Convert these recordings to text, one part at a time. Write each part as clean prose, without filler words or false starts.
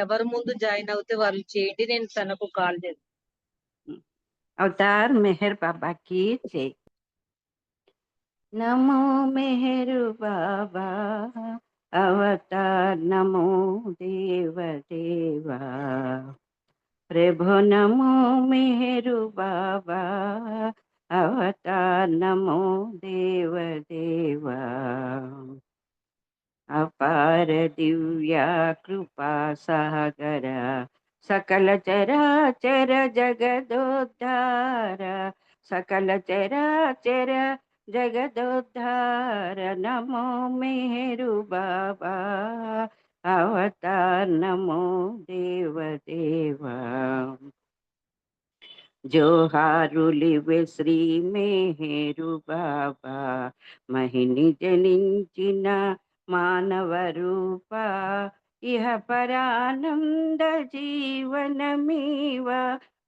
ఎవరు ముందు జాయిన్ అవుతే వాళ్ళు చేయండి, నేను తనకు కాల్ చేస్తాను. అవతార్ మెహర్ బాబా की जय। नमो मेहर बाबा अवतार, नमो देव देवा प्रभु, नमो मेहर बाबा अवतार, नमो देव देवा अपार दिव्या कृपा सागर सकल चराचर जगदोद्धार, सकल चराचर जगदोद्धार, नमो मेहरु बाबा अवतार, नमो देव देवा జోహారులివే శ్రీ మేహేరు బాబా, మహిని జనించిన మానవ రూప, ఇహ పరానంద జీవనమీవ,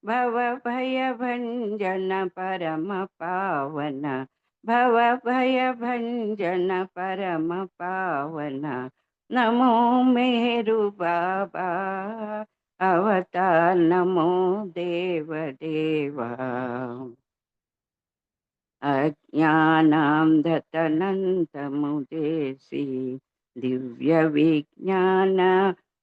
భవ భయ భంజన పరమ పావన, భవ భయ భంజన పరమ పావన, నమో మేరు బాబా अवतार, नमो देव देवा अज्ञानांधतनंतमुदेसी, दिव्य विज्ञान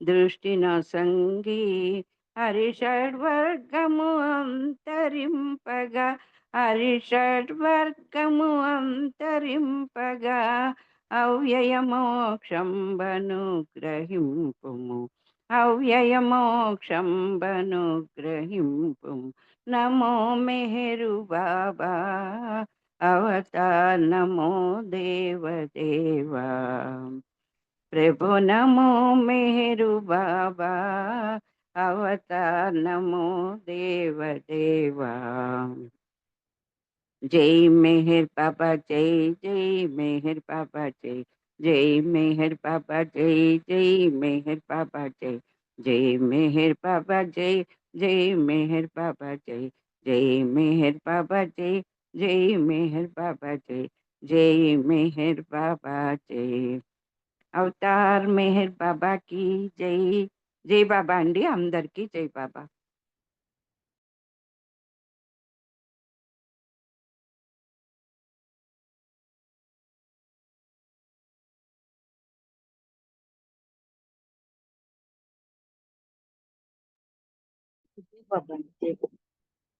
दृष्टि न संगी, हरिषड्वर्गमु अंतरिंपगा, हरिषड्वर्गमु अंतरिंपगा, अव्ययमोक्षंबनुग्रहिंपुमु, अव्ययमोक्षंबनुग्रहिंपुमु, नमो मेहरु बाबा अवतार, नमो देव देवा प्रभु, नमो मेहरु बाबा अवतार, नमो देव देवा जय मेहर बाबा जय, जय मेहर बाबा जय, जय मेहर बाबा जय, जय मेहर बाबा जय, जय मेहर बाबा जय, जय मेहर बाबा जय, जय मेहर बाबा जय, जय मेहर बाबा जय, जय मेहर बाबा जय। అవతార్ మెహర్ బాబాకి జై। జై బాబా అండి, అందరికీ జై బాబా। బాబా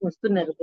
వస్తున్నారు.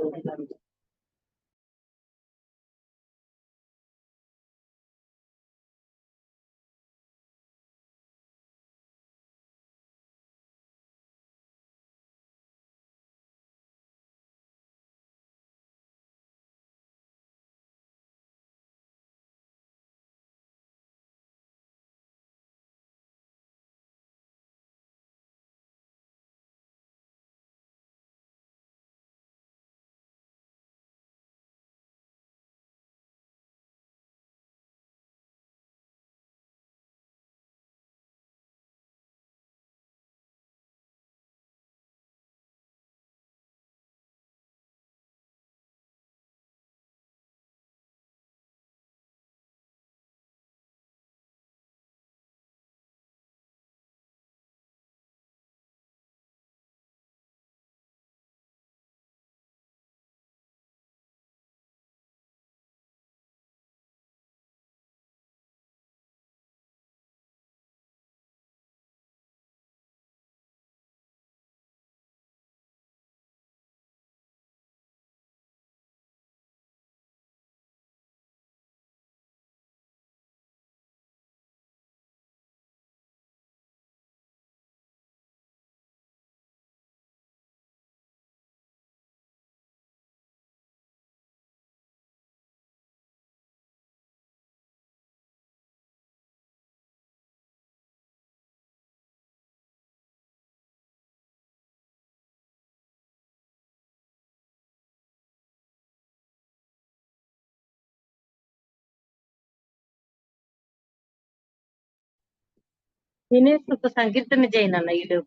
దినేష్ ఒక సంకీర్తన చేయనన్న ఈడు.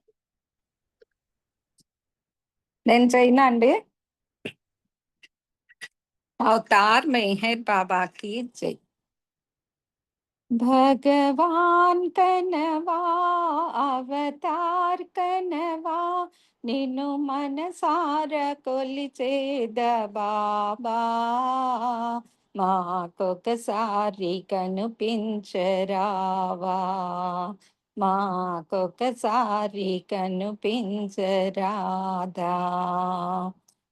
నేను చేయనా అండి? అవతార్ మెహర్ బాబాకి జై। భగవాన్ కనవా అవతార్ కనవా నిన్ను మనసార కొలిచేద బాబా, మాకొకసారి కనిపించరావా, మాకొకసారి కనిపించరాదా.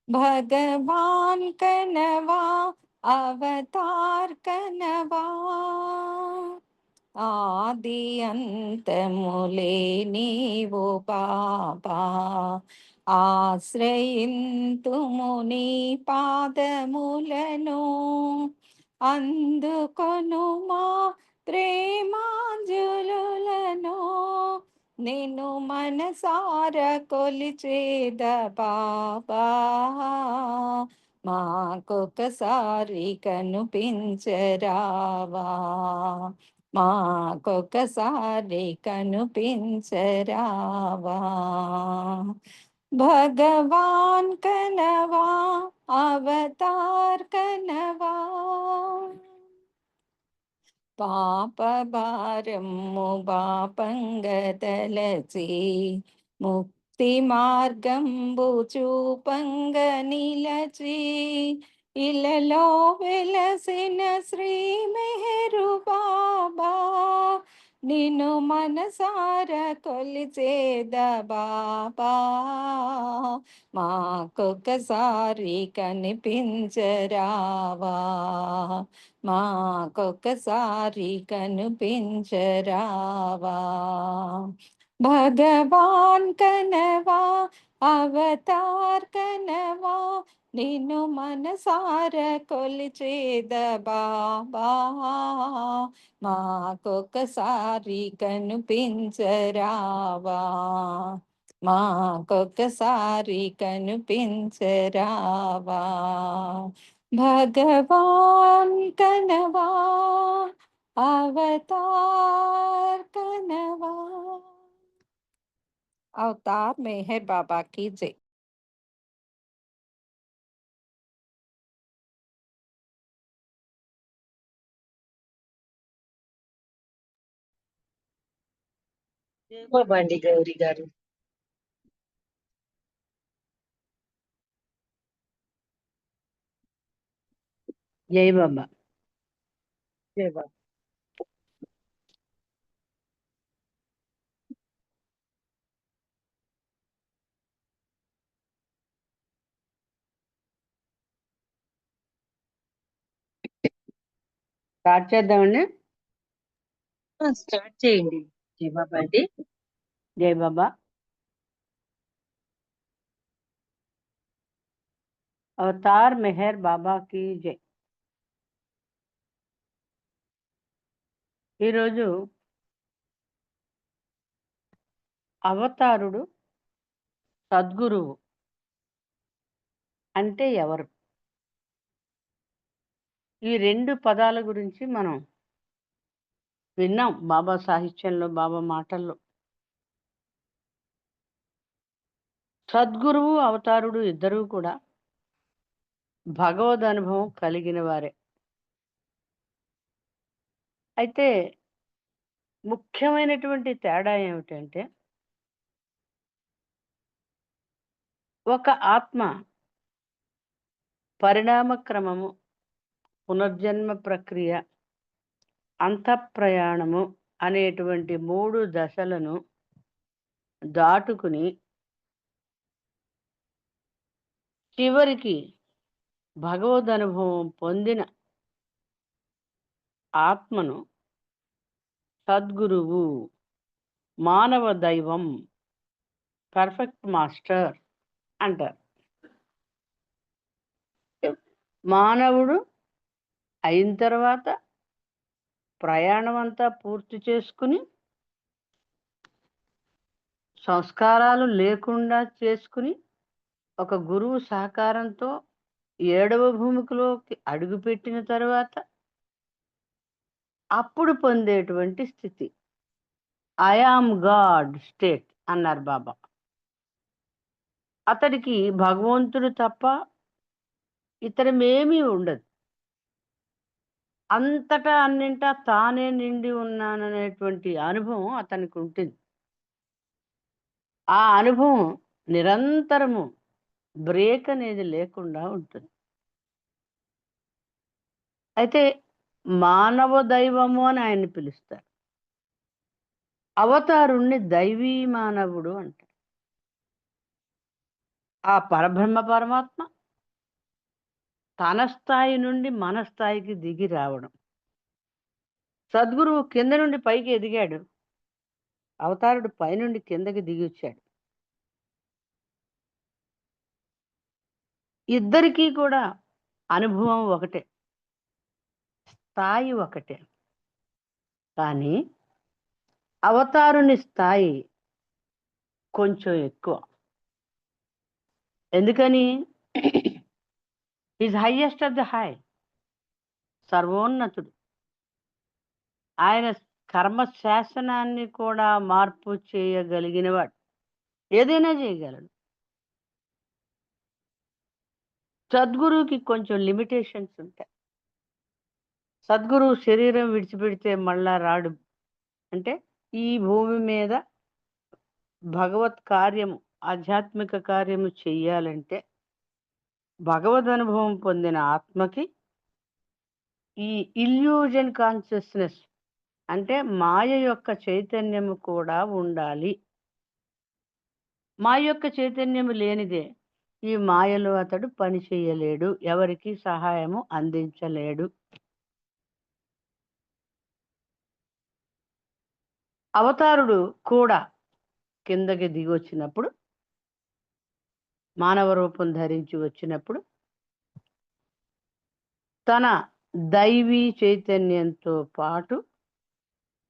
భగవాన్ కనవా అవతార్ కనవా, ఆది అంతములే నీవు బాబా, ఆశ్రయింతుము నీ పాదములను, అందుకొను మా ప్రేమాంజలులను, నిన్ను మనసార కొలిచేద బాబా, మాకొకసారి కనిపించరావా, మాకొకసారి కనిపించరావా. భగవాన్ కనవా అవతార్ కనవా, పాప భారము బాపంగతలచి ముక్తి మార్గంబు చూపంగ నిలచి, ఇలలో వెలసిన శ్రీ మెహరు బాబా, నిన్ను మనసార కొలిచేద బాబా, మాకొకసారి కనిపించరావా, మాకొకసారి కనిపించరావా. భగవాన్ కనవా అవతార్ కనవా నిన్ను మనసార కొలిచేద బాబా, మాకొకసారి కనిపించరావా, మాకొకసారి కనిపించరావా. భగవాన్ కనవా అవతార్ కనవా. अवतार मेहर बाबा की जय। జై బాబా అండి గౌరీ గారు. జై బాబా. జై బాబా. స్టార్ట్ చేద్దామండి. స్టార్ట్ చేయండి. జై బాబా అండి. జై బాబా. అవతార్ మెహర్ బాబా की జై. ఈరోజు అవతారుడు సద్గురువు అంటే ఎవరు, ఈ రెండు పదాల గురించి మనం విన్నాం బాబా సాహిత్యంలో, బాబా మాటల్లో. సద్గురువు అవతారుడు ఇద్దరూ కూడా భగవద్ అనుభవం కలిగిన వారే. అయితే ముఖ్యమైనటువంటి తేడా ఏమిటంటే, ఒక ఆత్మ పరిణామ క్రమము, పునర్జన్మ ప్రక్రియ, అంతఃప్రయాణము అనేటువంటి 3 దశలను దాటుకుని చివరికి భగవద్ అనుభవం పొందిన ఆత్మను సద్గురువు, మానవ దైవం, పర్ఫెక్ట్ మాస్టర్ అంటారు. మానవుడు అయిన తర్వాత ప్రయాణం అంతా పూర్తి చేసుకుని, సంస్కారాలు లేకుండా చేసుకుని, ఒక గురువు సహకారంతో 7వ భూమికలోకి అడుగుపెట్టిన తర్వాత అప్పుడు పొందేటువంటి స్థితి ఐ యామ్ గాడ్ స్టేట్ అన్నారు బాబా. అతడికి భగవంతుడు తప్ప ఇతరమేమీ ఉండదు. అంతటా అన్నింటా తానే నిండి ఉన్నాననేటువంటి అనుభవం అతనికి ఉంటుంది. ఆ అనుభవం నిరంతరము బ్రేక్ అనేది లేకుండా ఉంటుంది. అయితే మానవ దైవము అని ఆయన్ని పిలుస్తారు. అవతారుణ్ణి దైవీ మానవుడు అంటారు. ఆ పరబ్రహ్మ పరమాత్మ తన స్థాయి నుండి మన స్థాయికి దిగి రావడం. సద్గురువు కింద నుండి పైకి ఎదిగాడు, అవతారుడు పైనుండి కిందకి దిగి వచ్చాడు. ఇద్దరికీ కూడా అనుభవం ఒకటే, స్థాయి ఒకటే. కానీ అవతారుని స్థాయి కొంచెం ఎక్కువ. ఎందుకని? Is highest of the high, సర్వోన్నతుడు. ఆయన కర్మ శాసనాన్ని కూడా మార్పు చేయగలిగినవాడు, ఏదైనా చేయగలడు. సద్గురువుకి కొంచెం లిమిటేషన్స్ ఉంటాయి. సద్గురువు శరీరం విడిచిపెడితే మళ్ళా రాడు. అంటే ఈ భూమి మీద భగవత్ కార్యము, ఆధ్యాత్మిక కార్యము చెయ్యాలంటే భగవద్ అనుభవం పొందిన ఆత్మకి ఈ ఇల్యూజన్ కాన్షియస్నెస్ అంటే మాయ యొక్క చైతన్యము కూడా ఉండాలి. మాయ యొక్క చైతన్యము లేనిదే ఈ మాయలో అతడు పని చేయలేడు, ఎవరికి సహాయము అందించలేడు. అవతారుడు కూడా కిందకి దిగి వచ్చినప్పుడు, మానవ రూపం ధరించి వచ్చినప్పుడు తన దైవీ చైతన్యంతో పాటు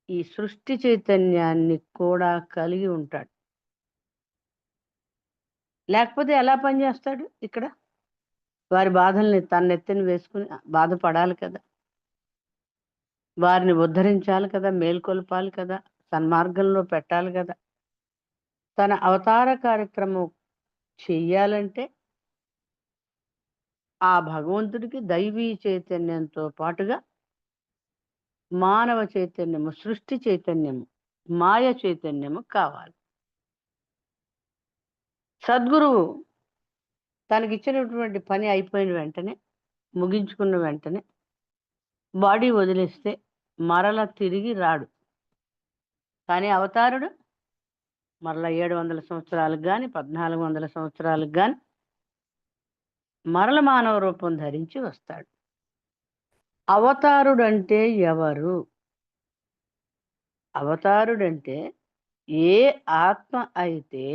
ఈ సృష్టి చైతన్యాన్ని కూడా కలిగి ఉంటాడు. లేకపోతే ఎలా పనిచేస్తాడు? ఇక్కడ వారి బాధల్ని తన నెత్తిన వేసుకుని బాధపడాలి కదా, వారిని ఉద్ధరించాలి కదా, మేల్కొల్పాలి కదా, సన్మార్గంలో పెట్టాలి కదా. తన అవతార కార్యక్రమం చెయ్యాలంటే ఆ భగవంతుడికి దైవీ చైతన్యంతో పాటుగా మానవ చైతన్యము, సృష్టి చైతన్యము, మాయ చైతన్యము కావాలి. సద్గురువు తనకిచ్చినటువంటి పని అయిపోయిన వెంటనే, ముగించుకున్న వెంటనే బాడీ వదిలేస్తే మరల తిరిగి రాడు. కానీ అవతారుడు మరలా 700 సంవత్సరాలకు కానీ 1400 సంవత్సరాలకు కానీ మరల మానవ రూపం ధరించి వస్తాడు. అవతారుడంటే ఎవరు? అవతారుడంటే ఏ ఆత్మ అయితే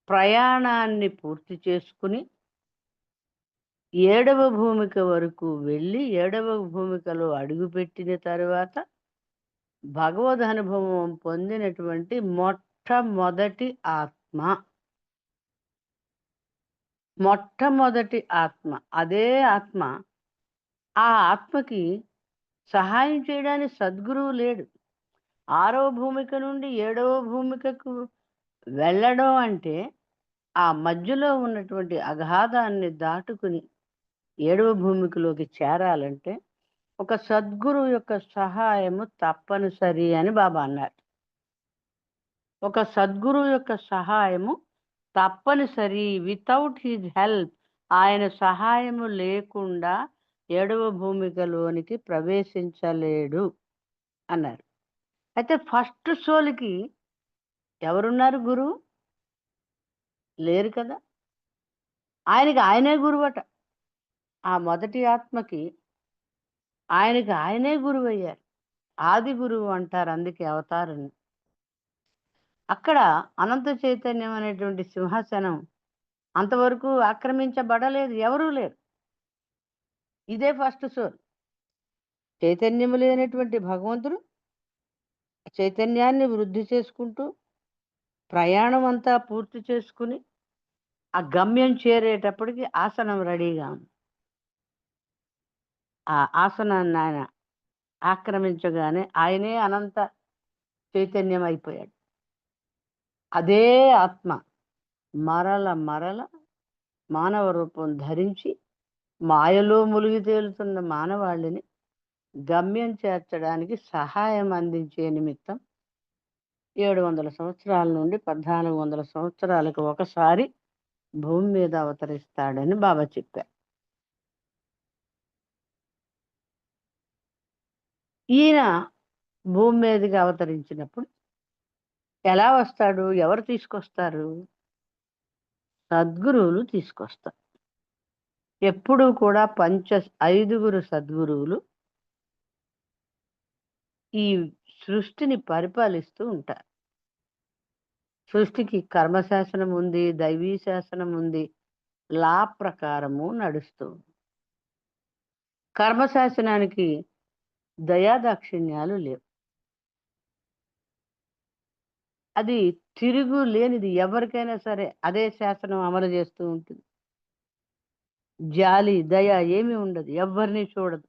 ప్రయాణాన్ని పూర్తి చేసుకుని 7వ భూమిక వరకు వెళ్ళి 7వ భూమికలో అడుగుపెట్టిన తరువాత భగవద్ అనుభవం పొందినటువంటి మొట్టమొదటి ఆత్మ. మొట్టమొదటి ఆత్మ. అదే ఆత్మ. ఆ ఆత్మకి సహాయం చేయడానికి సద్గురువు లేడు. 6వ భూమిక నుండి 7వ భూమికకు వెళ్ళడం అంటే ఆ మధ్యలో ఉన్నటువంటి అగాధాన్ని దాటుకుని 7వ భూమికలోకి చేరాలంటే ఒక సద్గురువు యొక్క సహాయము తప్పనిసరి అని బాబా అన్నారు. ఒక సద్గురువు యొక్క సహాయము తప్పనిసరి. వితౌట్ హిజ్ హెల్ప్, ఆయన సహాయము లేకుండా 7వ భూమికలోనికి ప్రవేశించలేడు అన్నారు. అయితే ఫస్ట్ సోల్కి ఎవరున్నారు? గురువు లేరు కదా. ఆయనకి ఆయనే గురువట. ఆ మొదటి ఆత్మకి ఆయనకి ఆయనే గురువు అయ్యారు. ఆది గురువు అంటారు, అందుకే అవతారుని. అక్కడ అనంత చైతన్యం అనేటువంటి సింహాసనం అంతవరకు ఆక్రమించబడలేదు, ఎవరూ లేరు. ఇదే ఫస్ట్ సోల్. చైతన్యము లేనటువంటి భగవంతుడు చైతన్యాన్ని వృద్ధి చేసుకుంటూ ప్రయాణం అంతా పూర్తి చేసుకుని ఆ గమ్యం చేరేటప్పటికి ఆసనం రెడీగా ఉంది. ఆ ఆసనాన్ని ఆయన ఆక్రమించగానే ఆయనే అనంత చైతన్యం అయిపోయాడు. అదే ఆత్మ మరల మరల మానవ రూపం ధరించి మాయలో మునిగి తేలుతున్న మానవాళిని గమ్యం చేర్చడానికి సహాయం అందించే నిమిత్తం 700 సంవత్సరాల నుండి 1400 సంవత్సరాలకు ఒకసారి భూమి మీద అవతరిస్తాడని బాబా చెప్పారు. ఈయన భూమి మీదకి అవతరించినప్పుడు ఎలా వస్తాడు? ఎవరు తీసుకొస్తారు? సద్గురువులు తీసుకొస్తారు. ఎప్పుడూ కూడా 5 సద్గురువులు ఈ సృష్టిని పరిపాలిస్తూ ఉంటారు. సృష్టికి కర్మశాసనం ఉంది, దైవీ శాసనం ఉంది, లా ప్రకారము నడుస్తూ ఉంది. కర్మశాసనానికి దయాదాక్షిణ్యాలు లేవు. అది తిరుగు లేనిది. ఎవరికైనా సరే అదే శాసనం అమలు చేస్తూ ఉంటుంది. జాలి, దయ ఏమీ ఉండదు. ఎవరిని చూడదు.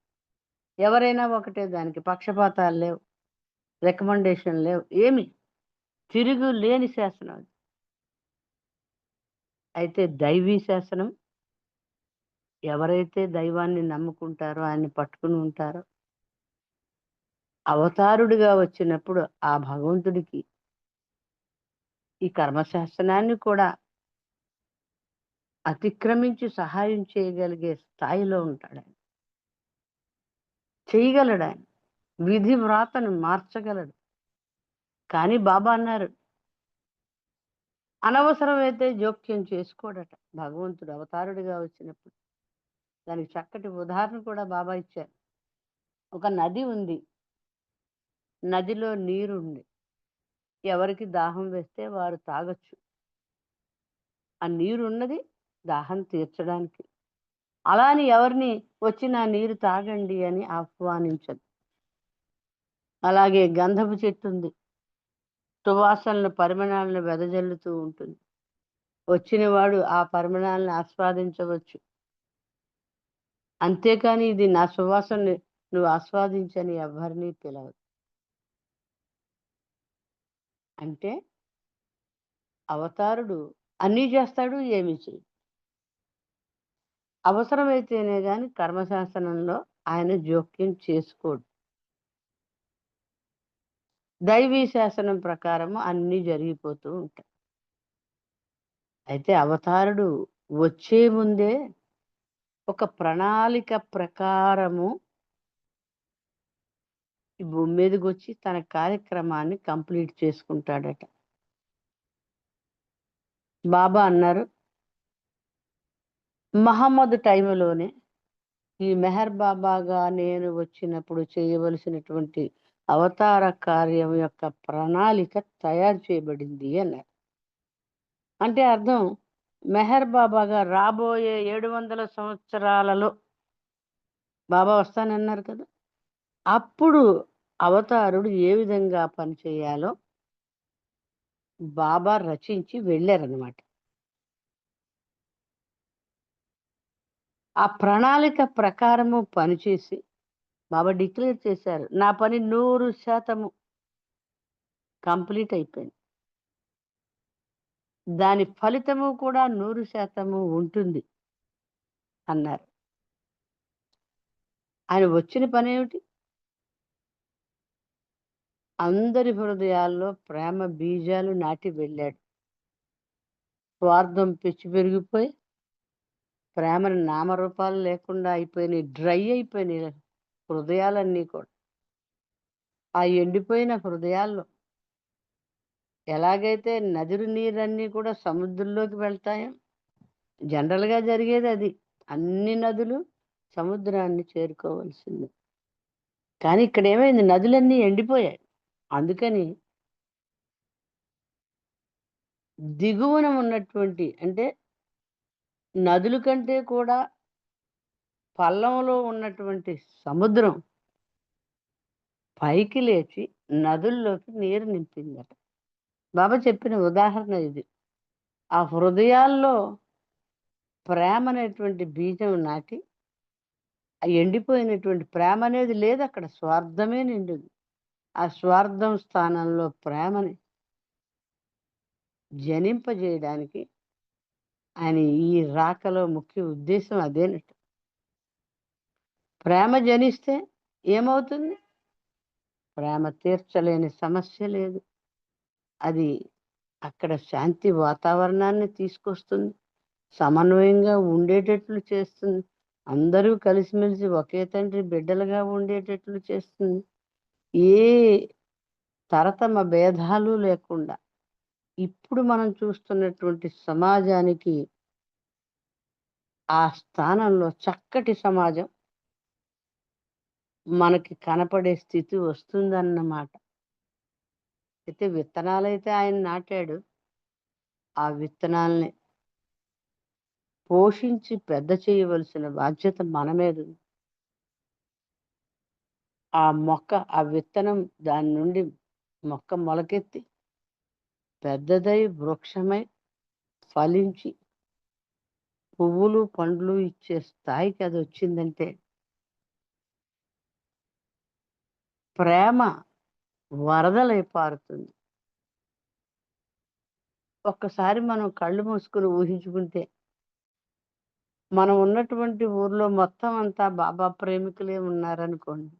ఎవరైనా ఒకటే, దానికి పక్షపాతాలు లేవు, రికమెండేషన్ లేవు, ఏమి తిరుగు లేని శాసనం అది. అయితే దైవీ శాసనం, ఎవరైతే దైవాన్ని నమ్ముకుంటారో, ఆయన్ని పట్టుకుని ఉంటారో, అవతారుడిగా వచ్చినప్పుడు ఆ భగవంతుడికి ఈ కర్మశాస్త్రాన్ని కూడా అతిక్రమించి సహాయం చేయగలిగే స్థాయిలో ఉంటాడు ఆయన. చేయగలడు ఆయన. విధి వ్రాతను మార్చగలడు. కానీ బాబా అన్నారు, అనవసరమైతే జోక్యం చేసుకోడట భగవంతుడు అవతారుడిగా వచ్చినప్పుడు. దానికి చక్కటి ఉదాహరణ కూడా బాబా ఇచ్చారు. ఒక నది ఉంది, నదిలో నీరు ఉంది. ఎవరికి దాహం వేస్తే వారు తాగొచ్చు. ఆ నీరు ఉన్నది దాహం తీర్చడానికి. అలాని ఎవరిని వచ్చి నా నీరు తాగండి అని ఆహ్వానించదు. అలాగే గంధపు చెట్టు ఉంది, సువాసనల పరిమళాలను వెదజల్లుతూ ఉంటుంది. వచ్చిన వాడు ఆ పరిమళాలను ఆస్వాదించవచ్చు. అంతేకాని ఇది నా సువాసనని నువ్వు ఆస్వాదించని ఎవరిని పిలవదు. అంటే అవతారుడు అన్నీ చేస్తాడు, ఏమీ చేయడు. అవసరమైతేనే గాని కర్మశాసనంలో ఆయన జోక్యం చేసుకోడు. దైవీ శాసనం ప్రకారము అన్నీ జరిగిపోతూ ఉంటాయి. అయితే అవతారుడు వచ్చే ముందే ఒక ప్రణాళిక ప్రకారము ఈ భూమి మీదకి వచ్చి తన కార్యక్రమాన్ని కంప్లీట్ చేసుకుంటాడట. బాబా అన్నారు, మహమ్మద్ టైంలోనే ఈ మెహర్ బాబాగా నేను వచ్చినప్పుడు చేయవలసినటువంటి అవతార కార్యం యొక్క ప్రణాళిక తయారు చేయబడింది అన్నారు. అంటే అర్థం, మెహర్ బాబాగా రాబోయే 700 సంవత్సరాలలో బాబా వస్తానన్నారు కదా, అప్పుడు అవతారుడు ఏ విధంగా పనిచేయాలో బాబా రచించి వెళ్ళారనమాట. ఆ ప్రణాళిక ప్రకారము పనిచేసి బాబా డిక్లేర్ చేశారు, నా పని 100% కంప్లీట్ అయిపోయింది. దాని ఫలితము కూడా 100% ఉంటుంది అన్నారు. ఆయన వచ్చిన పని ఏమిటి? అందరి హృదయాల్లో ప్రేమ బీజాలు నాటి వెళ్ళాడు. స్వార్థం పెచ్చు పెరిగిపోయి ప్రేమని నామరూపాలు లేకుండా అయిపోయినాయి, డ్రై అయిపోయినాయి హృదయాలన్నీ కూడా. ఆ ఎండిపోయిన హృదయాల్లో ఎలాగైతే నదుల నీరన్నీ కూడా సముద్రంలోకి వెళ్తాయో, జనరల్గా జరిగేది అది. అన్ని నదులు సముద్రాన్ని చేరుకోవాల్సింది. కానీ ఇక్కడ ఏమైంది, నదులన్నీ ఎండిపోయాయి. అందుకని దిగువన ఉన్నటువంటి, అంటే నదుల కంటే కూడా పల్లంలో ఉన్నటువంటి సముద్రం పైకి లేచి నదుల్లోకి నీరు నింపిందట. బాబా చెప్పిన ఉదాహరణ ఇది. ఆ హృదయాల్లో ప్రేమ అనేటువంటి బీజం నాటి ఆ ఎండిపోయినటువంటి ప్రేమ అనేది లేదు అక్కడ, స్వార్థమే నిండింది. ఆ స్వార్థం స్థానంలో ప్రేమని జనింపజేయడానికి ఆయన ఈ రాకలో ముఖ్య ఉద్దేశం అదేనట్టు. ప్రేమ జనిస్తే ఏమవుతుంది? ప్రేమ తీర్చలేని సమస్య లేదు. అది అక్కడ శాంతి వాతావరణాన్ని తీసుకొస్తుంది. సమన్వయంగా ఉండేటట్లు చేస్తుంది. అందరూ కలిసిమెలిసి ఒకే తండ్రి బిడ్డలుగా ఉండేటట్లు చేస్తుంది. ఏ తరతమ భేదాలు లేకుండా ఇప్పుడు మనం చూస్తున్నటువంటి సమాజానికి ఆ స్థానంలో చక్కటి సమాజం మనకి కనపడే స్థితి వస్తుందన్నమాట. అయితే విత్తనాలైతే ఆయన నాటాడు. ఆ విత్తనాల్ని పోషించి పెద్ద చేయవలసిన బాధ్యత మన మీద ఉంది. ఆ మొక్క, ఆ విత్తనం దాని నుండి మొక్క మొలకెత్తి పెద్దదై వృక్షమై ఫలించి పువ్వులు పండ్లు ఇచ్చే స్థాయికి అది వచ్చిందంటే ప్రేమ వరదలై పారుతుంది. ఒక్కసారి మనం కళ్ళు మూసుకుని ఊహించుకుంటే మనం ఉన్నటువంటి ఊర్లో మొత్తం అంతా బాబా ప్రేమికులే ఉన్నారనుకోండి,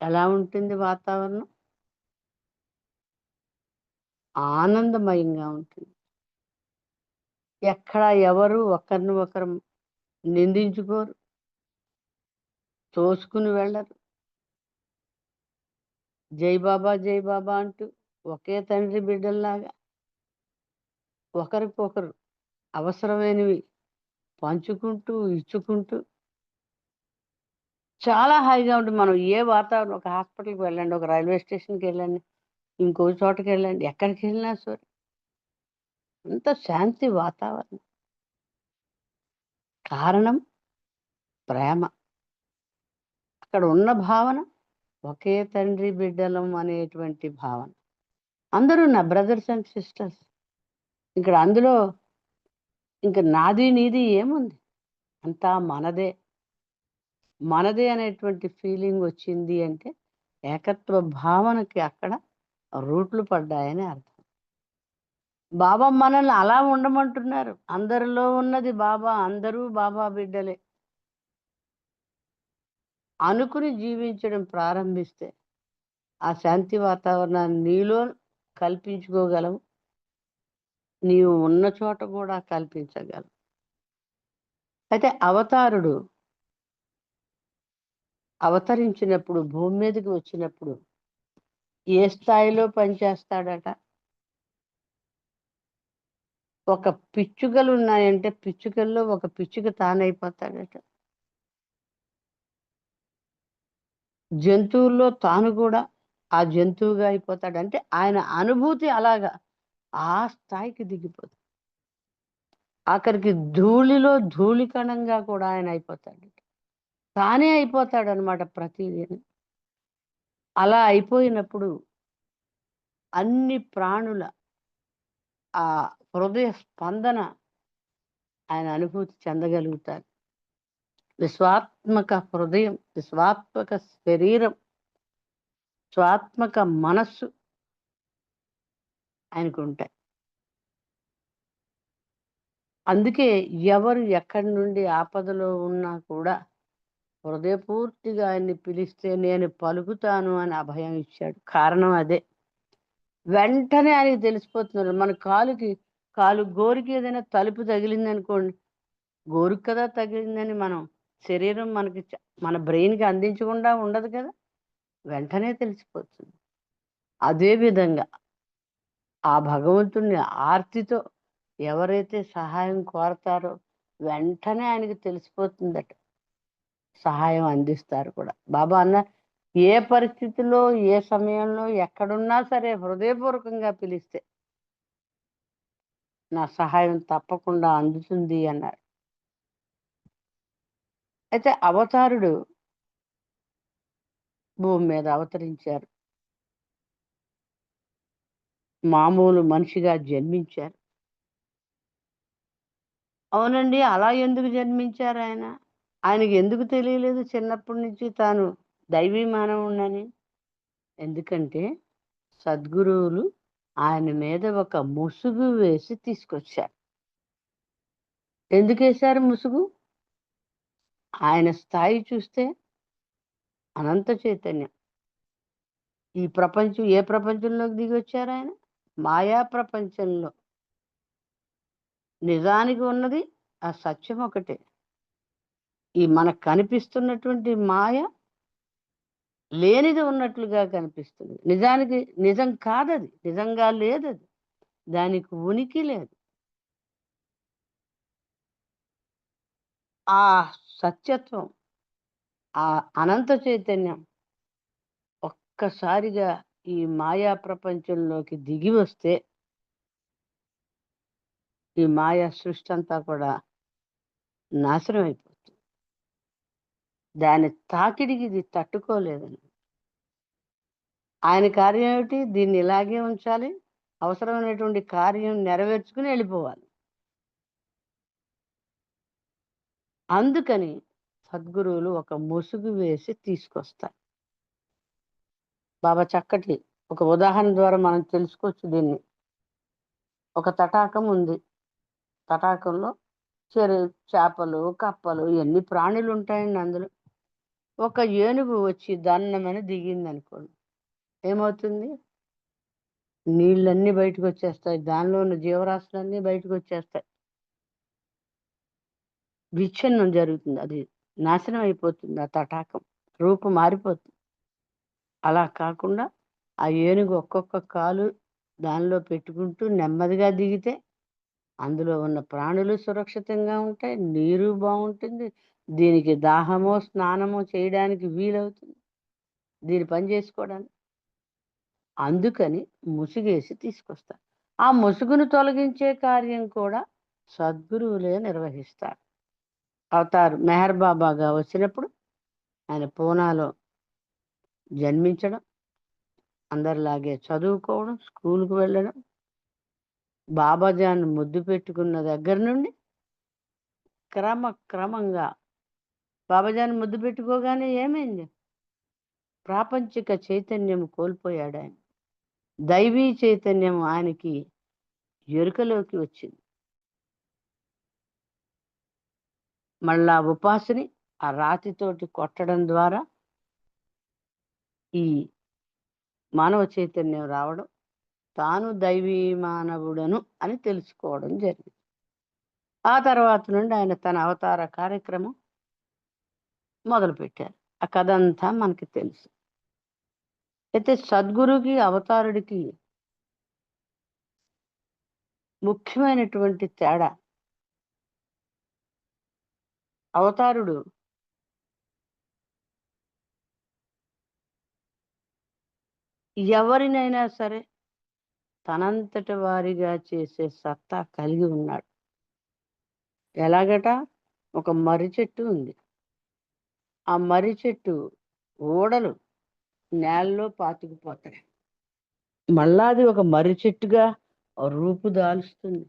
ఎలా ఉంటుంది వాతావరణం? ఆనందమయంగా ఉంటుంది. ఎక్కడ ఎవరు ఒకరిని ఒకరు నిందించుకోరు, తోసుకుని వెళ్ళరు. జై బాబా అంటూ ఒకే తండ్రి బిడ్డల్లాగా ఒకరికొకరు అవసరమైనవి పంచుకుంటూ ఇచ్చుకుంటూ చాలా హాయిగా ఉంటుంది. మనం ఏ వాతావరణం, ఒక హాస్పిటల్కి వెళ్ళండి, ఒక రైల్వే స్టేషన్కి వెళ్ళండి, ఇంకో చోటకి వెళ్ళండి, ఎక్కడికి వెళ్ళినా సరే అంత శాంతి వాతావరణం. కారణం ప్రేమ. అక్కడ ఉన్న భావన ఒకే తండ్రి బిడ్డలం అనేటువంటి భావన. అందరూ నా బ్రదర్స్ అండ్ సిస్టర్స్. ఇక్కడ అందులో ఇంక నాది నీది ఏముంది? అంతా మనదే. మనదే అనేటువంటి ఫీలింగ్ వచ్చింది అంటే ఏకత్వ భావనకి అక్కడ రూట్లు పడ్డాయని అర్థం. బాబా మనల్ని అలా ఉండమంటున్నారు. అందరిలో ఉన్నది బాబా, అందరూ బాబా బిడ్డలే అనుకుని జీవించడం ప్రారంభిస్తే ఆ శాంతి వాతావరణాన్ని నీలో కల్పించుకోగలవు. నీవు ఉన్న చోట కూడా కల్పించగలవు. అయితే అవతారుడు అవతరించినప్పుడు, భూమి మీదకి వచ్చినప్పుడు ఏ స్థాయిలో పనిచేస్తాడట? ఒక పిచ్చుకలు ఉన్నాయంటే పిచ్చుకల్లో ఒక పిచ్చుక తానైపోతాడట. జంతువుల్లో తాను కూడా ఆ జంతువుగా అయిపోతాడు. అంటే ఆయన అనుభూతి అలాగా ఆ స్థాయికి దిగిపోతుంది. ఆఖరికి ధూళిలో ధూళికణంగా కూడా ఆయన అయిపోతాడు. తానే అయిపోతాడనమాట ప్రతిదీ. అలా అయిపోయినప్పుడు అన్ని ప్రాణుల ఆ హృదయ స్పందన ఆయన అనుభూతి చెందగలుగుతారు. విశ్వాత్మక హృదయం, విశ్వాత్మక శరీరం, స్వాత్మక మనస్సు ఆయనకు ఉంటాయి. అందుకే ఎవరు ఎక్కడి నుండి ఆపదలో ఉన్నా కూడా హృదయపూర్తిగా ఆయన్ని పిలిస్తే నేను పలుకుతాను అని అభయం ఇచ్చాడు. కారణం అదే. వెంటనే ఆయనకి తెలిసిపోతున్నారు. మన కాలు గోరికి ఏదైనా తలుపు తగిలింది అనుకోండి, గోరుకు కదా తగిలిందని మనం శరీరం మనకి మన బ్రెయిన్కి అందించకుండా ఉండదు కదా, వెంటనే తెలిసిపోతుంది. అదేవిధంగా ఆ భగవంతుణ్ణి ఆర్తితో ఎవరైతే సహాయం కోరతారో వెంటనే ఆయనకి తెలిసిపోతుందట, సహాయం అందిస్తారు కూడా. బాబా అన్న ఏ పరిస్థితిలో, ఏ సమయంలో, ఎక్కడున్నా సరే హృదయపూర్వకంగా పిలిస్తే నా సహాయం తప్పకుండా అందుతుంది అన్నారు. అయితే అవతారుడు భూమి మీద అవతరించారు. మామూలు మనిషిగా జన్మించారు. అవునండి, అలా ఎందుకు జన్మించారు ఆయన? ఆయనకి ఎందుకు తెలియలేదు చిన్నప్పటి నుంచి తాను దైవీ మానవుణ్ణని? ఎందుకంటే సద్గురువులు ఆయన మీద ఒక ముసుగు వేసి తీసుకొచ్చారు. ఎందుకు వేశారు ముసుగు? ఆయన స్థాయి చూస్తే అనంత చైతన్యం. ఈ ప్రపంచం ఏ ప్రపంచంలోకి దిగి వచ్చారు ఆయన? మాయా ప్రపంచంలో. నిజానికి ఉన్నది ఆ సత్యం ఒకటే. ఈ మనకు కనిపిస్తున్నటువంటి మాయ లేనిది ఉన్నట్లుగా కనిపిస్తుంది. నిజానికి నిజం కాదది. నిజంగా లేదది. దానికి ఉనికి లేదు. ఆ సత్యత్వం, ఆ అనంత చైతన్యం ఒక్కసారిగా ఈ మాయా ప్రపంచంలోకి దిగి వస్తే ఈ మాయా సృష్టి అంతా కూడా నాశనం అయిపోతుంది. దాని తాకిడికి ఇది తట్టుకోలేదని. ఆయన కార్యం ఏమిటి? దీన్ని ఇలాగే ఉంచాలి, అవసరమైనటువంటి కార్యం నెరవేర్చుకుని వెళ్ళిపోవాలి. అందుకని సద్గురువులు ఒక ముసుగు వేసి తీసుకొస్తారు. బాబా చక్కటి ఒక ఉదాహరణ ద్వారా మనం తెలుసుకోవచ్చు దీన్ని. ఒక తటాకం ఉంది. తటాకంలో చేపలు, కప్పలు ఎన్ని ప్రాణులు ఉంటాయండి అందులో. ఒక ఏనుగు వచ్చి దన్నమని దిగింది అనుకోండి, ఏమవుతుంది? నీళ్ళన్నీ బయటకు వచ్చేస్తాయి. దానిలో ఉన్న జీవరాశులన్నీ బయటకు వచ్చేస్తాయి. విచ్ఛిన్నం జరుగుతుంది. అది నాశనం అయిపోతుంది. ఆ తటాకం రూపు మారిపోతుంది. అలా కాకుండా ఆ ఏనుగు ఒక్కొక్క కాలు దానిలో పెట్టుకుంటూ నెమ్మదిగా దిగితే అందులో ఉన్న ప్రాణులు సురక్షితంగా ఉంటాయి. నీరు బాగుంటుంది. దీనికి దాహమో స్నానమో చేయడానికి వీలవుతుంది, దీని పని చేసుకోవడానికి. అందుకని ముసుగేసి తీసుకొస్తారు. ఆ ముసుగును తొలగించే కార్యం కూడా సద్గురువులే నిర్వహిస్తారు. అవతార్ మెహర్ బాబాగా వచ్చినప్పుడు ఆయన పూనాలో జన్మించడం, అందరిలాగే చదువుకోవడం, స్కూల్కి వెళ్ళడం, బాబాజాన్ ముద్దు పెట్టుకున్న దగ్గర నుండి క్రమంగా బాబాజాన్ ముద్దు పెట్టుకోగానే ఏమైంది? ప్రాపంచిక చైతన్యం కోల్పోయాడు ఆయన. దైవీ చైతన్యం ఆయనకి ఎరుకలోకి వచ్చింది. మళ్ళా ఉపాసిని ఆ రాతితోటి కొట్టడం ద్వారా ఈ మానవ చైతన్యం రావడం, తాను దైవీ మానవుడను అని తెలుసుకోవడం జరిగింది. ఆ తర్వాత నుండి ఆయన తన అవతార కార్యక్రమం మొదలుపెట్టారు. ఆ కథ అంతా మనకి తెలుసు. అయితే సద్గురుకి అవతారుడికి ముఖ్యమైనటువంటి తేడా, అవతారుడు ఎవరినైనా సరే తనంతట వారిగా చేసే సత్తా కలిగి ఉన్నాడు. ఎలాగట? ఒక మర్రి చెట్టు ఉంది. ఆ మర్రి చెట్టు ఊడలు నేలలో పాతుకుపోతాయి. మళ్ళా అది ఒక మర్రి చెట్టుగా రూపు దాల్చుతుంది.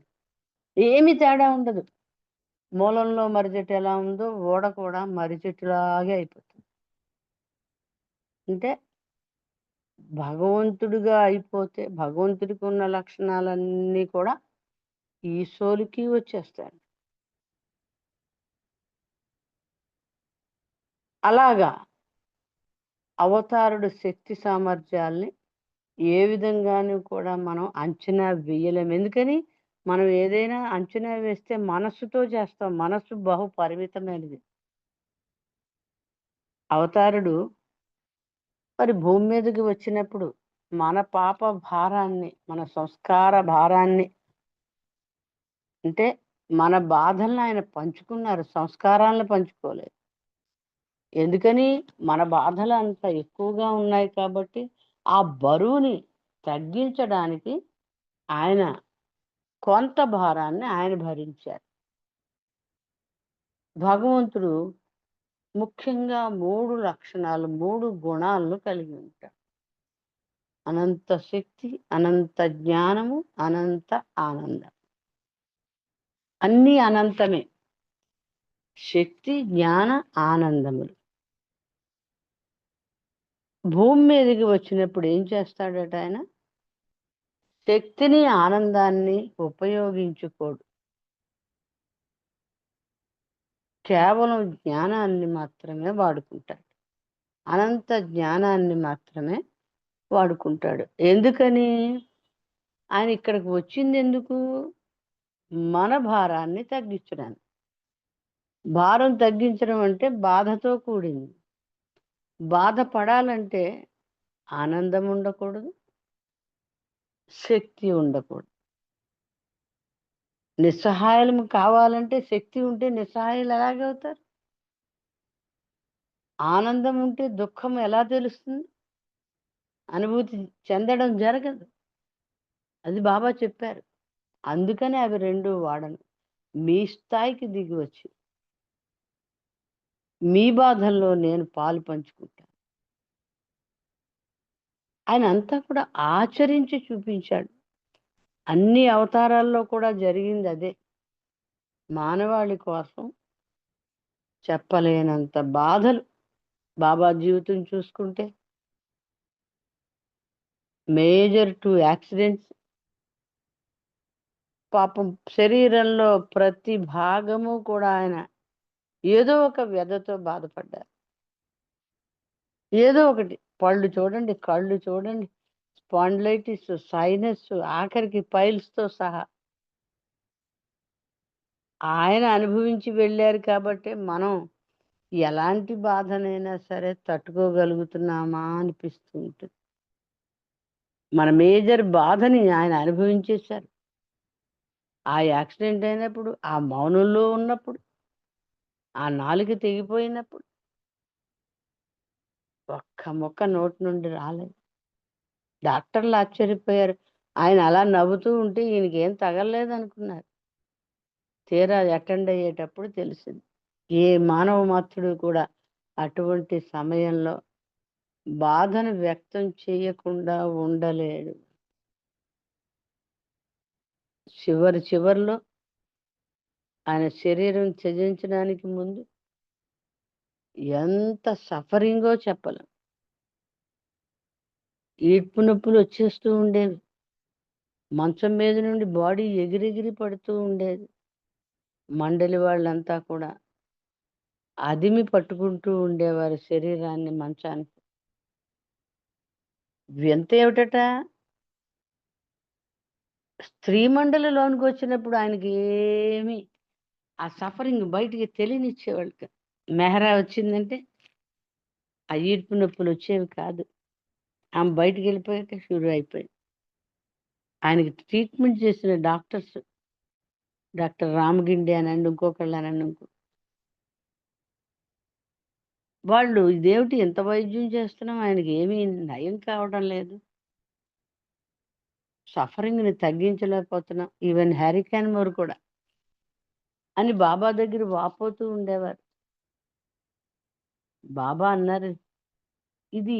ఏమి తేడా ఉండదు. మూలంలో మర్రి చెట్టు ఎలా ఉందో ఊడ కూడా మర్రి చెట్టులాగే అయిపోతుంది. అంటే భగవంతుడిగా అయిపోతే భగవంతుడికి ఉన్న లక్షణాలన్నీ కూడా ఈశ్వరుడికి వచ్చేస్తాయి. అలాగా అవతారుడు శక్తి సామర్థ్యాల్ని ఏ విధంగానూ కూడా మనం అంచనా వేయలేం. ఎందుకని? మనం ఏదైనా అంచనా వేస్తే మనస్సుతో చేస్తాం. మనస్సు బహు పరిమితమైనది. అవతారుడు మరి భూమి మీదకి వచ్చినప్పుడు మన పాప భారాన్ని, మన సంస్కార భారాన్ని, అంటే మన బాధల్ని ఆయన పంచుకున్నారు, సంస్కారాలను పంచుకోలేదు. ఎందుకని? మన బాధలు అంత ఎక్కువగా ఉన్నాయి కాబట్టి ఆ బరువుని తగ్గించడానికి ఆయన కొంత భారాన్ని ఆయన భరించారు. భగవంతుడు ముఖ్యంగా 3 లక్షణాలు, 3 గుణాలను కలిగి ఉంటాడు. అనంత శక్తి, అనంత జ్ఞానము, అనంత ఆనందం. అన్నీ అనంతమే. శక్తి, జ్ఞాన, ఆనందములు. భూమి మీదకి వచ్చినప్పుడు ఏం చేస్తాడట ఆయన? శక్తిని, ఆనందాన్ని ఉపయోగించుకోడు. కేవలం జ్ఞానాన్ని మాత్రమే వాడుకుంటాడు. అనంత జ్ఞానాన్ని మాత్రమే వాడుకుంటాడు. ఎందుకని? ఆయన ఇక్కడికి వచ్చింది ఎందుకు? మన భారాన్ని తగ్గించడానికి. భారం తగ్గించడం అంటే బాధతో కూడింది. బాధపడాలంటే ఆనందం ఉండకూడదు, శక్తి ఉండకూడదు. నిస్సహాయం కావాలంటే శక్తి ఉంటే నిస్సహాయాలు ఎలాగవుతారు? ఆనందం ఉంటే దుఃఖం ఎలా తెలుస్తుంది? అనుభూతి చెందడం జరగదు. అది బాబా చెప్పారు. అందుకని అవి రెండు వాడను. మీ స్థాయికి దిగి వచ్చి మీ బాధల్లో నేను పాలు పంచుకుంటాను. ఆయన అంతా కూడా ఆచరించి చూపించాడు. అన్ని అవతారాల్లో కూడా జరిగింది అదే. మానవాళి కోసం చెప్పలేనంత బాధలు. బాబా జీవితం చూసుకుంటే మేజర్ 2 యాక్సిడెంట్స్. పాపం శరీరంలో ప్రతి భాగము కూడా ఆయన ఏదో ఒక వ్యధతో బాధపడ్డారు. ఏదో ఒకటి. పళ్ళు చూడండి, కళ్ళు చూడండి, స్పాండిలైటిస్, సైనస్, ఆఖరికి పైల్స్‌తో సహా. ఆయన అనుభవించి వెళ్ళారు కాబట్టే మనం ఎలాంటి బాధనైనా సరే తట్టుకోగలుగుతున్నామా అనిపిస్తూ ఉంటుంది. మన మేజర్ బాధని ఆయన అనుభవించేశారు. ఆ యాక్సిడెంట్ అయినప్పుడు, ఆ మౌనంలో ఉన్నప్పుడు, ఆ నాలుక తెగిపోయినప్పుడు ఒక్క ముక్క నోటి నుండి రాలేదు. డాక్టర్లు ఆశ్చర్యపోయారు. ఆయన అలా నవ్వుతూ ఉంటే ఈయనకేం తగలలేదనుకున్నారు. తీరా అటెండ్ అయ్యేటప్పుడు తెలిసింది. ఏ మానవ మాతృడు కూడా అటువంటి సమయంలో బాధను వ్యక్తం చేయకుండా ఉండలేడు. చివర్లో ఆయన శరీరం త్యజించడానికి ముందు ఎంత సఫరింగో చెప్పలేం. ఈడ్పు నొప్పులు వచ్చేస్తూ ఉండేవి. మంచం మీద నుండి బాడీ ఎగిరెగిరి పడుతూ ఉండేది. మండలి వాళ్ళంతా కూడా అదిమి పట్టుకుంటూ ఉండేవారు శరీరాన్ని మంచానికి. వింత ఏమిటట, స్త్రీ మండలి లోనికి వచ్చినప్పుడు ఆయనకి ఏమి ఆ సఫరింగ్ బయటికి తెలియనిచ్చేవాళ్ళు కాదు. మెహరా వచ్చిందంటే ఆ ఈడ్పు నొప్పులు వచ్చేవి కాదు. ఆమె బయటికి వెళ్ళిపోయాక షురు అయిపోయింది. ఆయనకి ట్రీట్మెంట్ చేసిన డాక్టర్స్, డాక్టర్ రామగిండి అనండి, ఇంకొకళ్ళు అనండి, వాళ్ళు ఇదేమిటి ఎంత వైద్యం చేస్తున్నాం, ఆయనకి ఏమీ నయం కావడం లేదు, సఫరింగ్‌ని తగ్గించలేకపోతున్నాం, ఈవెన్ హ్యారీ క్యాన్‌మోర్ కూడా అని బాబా దగ్గర వాపోతూ ఉండేవారు. బాబా అన్నారు, ఇది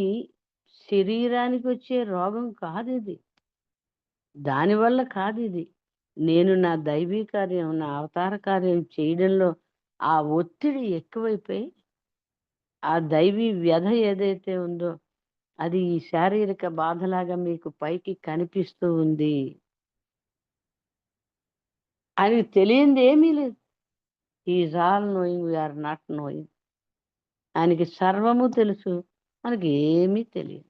శరీరానికి వచ్చే రోగం కాదిది. దానివల్ల కాదిది. నేను నా దైవీ కార్యం, నా అవతార కార్యం చేయడంలో ఆ ఒత్తిడి ఎక్కువైపోయి, ఆ దైవీ వ్యధ ఏదైతే ఉందో అది ఈ శారీరక బాధలాగా మీకు పైకి కనిపిస్తూ ఉంది. ఆయనకి తెలియంది ఏమీ లేదు. He is all knowing, we are not knowing. ఆయనకి సర్వము తెలుసు, మనకి ఏమీ తెలియదు.